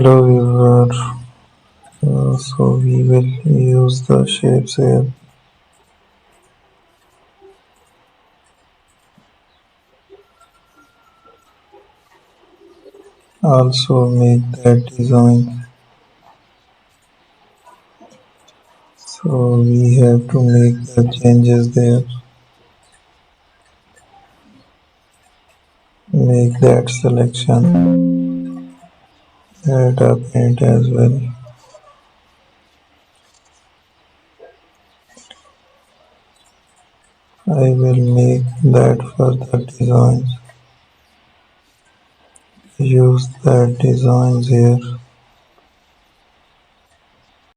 Hello viewer, so we will use the shapes here. Also make that design. So we have to make the changes there. Make that selection. Add a paint as well. I will make that further designs. Use that designs here.